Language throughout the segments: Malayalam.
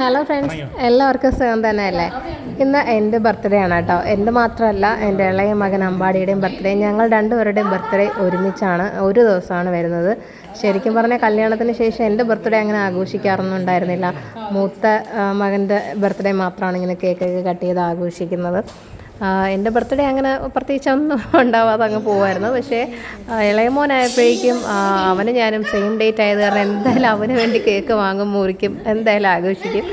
ഹലോ ഫ്രണ്ട്സ്, എല്ലാവർക്കും സുഖം തന്നെയല്ലേ? ഇന്ന് എൻ്റെ ബർത്ത്ഡേ ആണ് കേട്ടോ. എൻ്റെ മാത്രമല്ല, എൻ്റെ ഇളയ മകൻ അമ്പാടിയുടെയും ബർത്ത്ഡേ. ഞങ്ങൾ രണ്ടുപേരുടെയും ബർത്ത്ഡേ ഒരുമിച്ചാണ്, ഒരു ദിവസമാണ് വരുന്നത്. ശരിക്കും പറഞ്ഞാൽ കല്യാണത്തിന് ശേഷം എൻ്റെ ബർത്ത്ഡേ അങ്ങനെ ആഘോഷിക്കാറൊന്നും ഉണ്ടായിരുന്നില്ല. മൂത്ത മകൻ്റെ ബർത്ത്ഡേ മാത്രമാണ് ഇങ്ങനെ കേക്കൊക്കെ കട്ട് ചെയ്ത് ആഘോഷിക്കുന്നത്. എൻ്റെ ബർത്ത്ഡേ അങ്ങനെ പ്രത്യേകിച്ചൊന്നും ഉണ്ടാവാതെ അങ്ങ് പോകുമായിരുന്നു. പക്ഷേ ഇളയമോനായപ്പോഴേക്കും അവന് ഞാനും സെയിം ഡേറ്റ് ആയത് കാരണം എന്തായാലും അവന് വേണ്ടി കേക്ക് വാങ്ങും, മുറിക്കും, എന്തായാലും ആഘോഷിക്കും.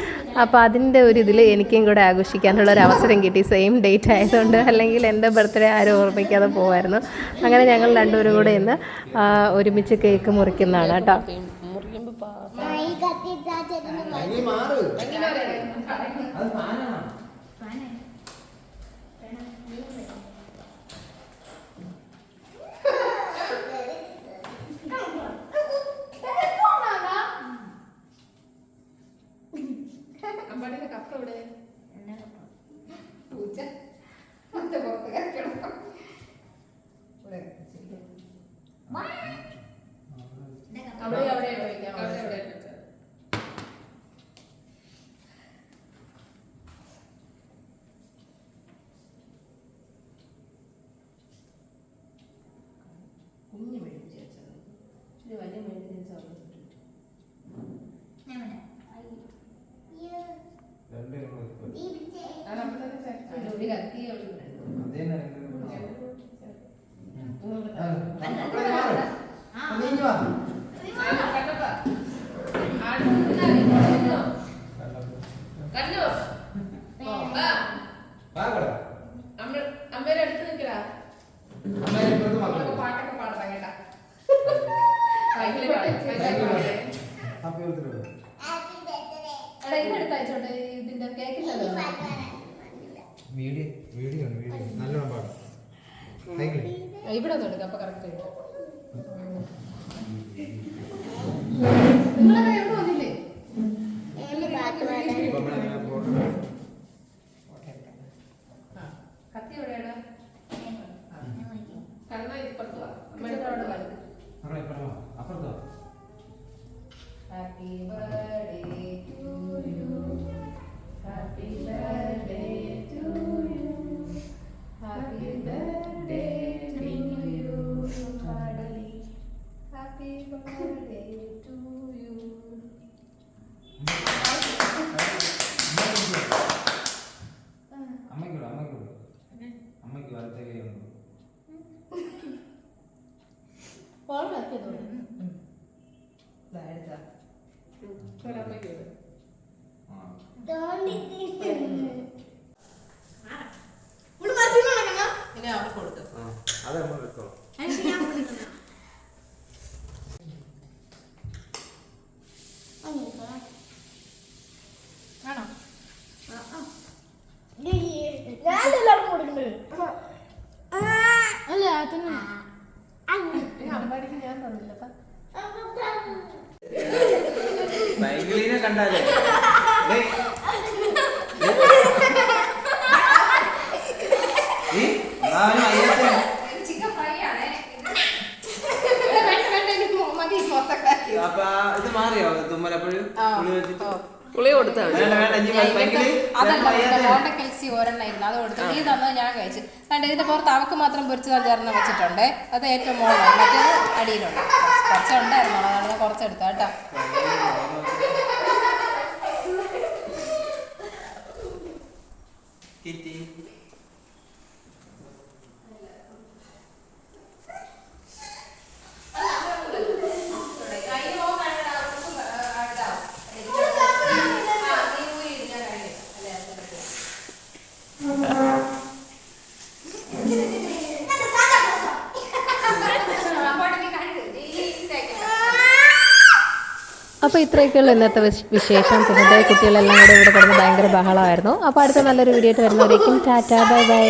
അപ്പോൾ അതിൻ്റെ ഒരു ഇതിൽ എനിക്കും കൂടെ ആഘോഷിക്കാനുള്ളൊരു അവസരം കിട്ടി, സെയിം ഡേറ്റ് ആയതുകൊണ്ട്. അല്ലെങ്കിൽ എൻ്റെ ബർത്ത്ഡേ ആരും ഓർമ്മിക്കാതെ പോകുമായിരുന്നു. അങ്ങനെ ഞങ്ങൾ രണ്ടുപേരും കൂടെ ഇന്ന് ഒരുമിച്ച് കേക്ക് മുറിക്കുന്നതാണ് കേട്ടോ. കുഞ്ഞു മേടിച്ച് വെച്ചത് ഇച്ചിരി വലിയ മേടിച്ച് വെച്ചാൽ അമ്മേരെ അടുത്ത് നിൽക്കടാ, പാട്ടൊക്കെ പാടത്താ കേട്ടാ. എടുത്തയച്ചോട്ടെ, ഇതിന്റെ കേക്കില്ലല്ലോ. ഇവിടെ ഒന്ന് എടുക്കാം, അപ്പൊ കറക്റ്റ് നിങ്ങളെ എവിടെ വന്നില്ലേ? കത്തി എവിടെയാണ്? കണ്ണ ഇപ്പുറത്ത് അപ്പുറത്തോ. Happy birthday to you, happy birthday to you, happy birthday to you, happy birthday to you. അമ്മയ്ക്ക് വലത്തേക്ക് അമ്പാടിക്ക് ഞാൻ തന്നില്ല. കണ്ടാലേ ചിക്കൻ ഫ്രൈ ആണ്. ഇത് മാറിയോ തുമ്മലപ്പോഴും പുളി കൊടുത്താൽ കെൽസി ഒരെണ്ണായിരുന്നു, അത് കൊടുത്തു. നീ തന്നത് ഞാൻ കഴിച്ചു. കണ്ട ഇതിന്റെ പുറത്ത് അവക്ക് മാത്രം പൊരിച്ചതാ ചേർന്ന് വെച്ചിട്ടുണ്ട്. അത് ഏറ്റവും മുകളിലാണ്, മറ്റേത് അടിയിലുണ്ട്. കുറച്ചുണ്ടായിരുന്നു, അതാണ് ഞാൻ കുറച്ചെടുത്ത കേട്ടോ. അപ്പോൾ ഇത്രയൊക്കെയുള്ള ഇന്നത്തെ വിശേഷം. പിന്നെ കുട്ടികളെല്ലാം കൂടെ ഇവിടെ കിടന്ന് ഭയങ്കര ബഹളമായിരുന്നു. അപ്പോൾ അടുത്ത നല്ലൊരു വീഡിയോ ആയിട്ട് വരുന്നവരേക്കും ടാറ്റാ, ബൈ ബൈ.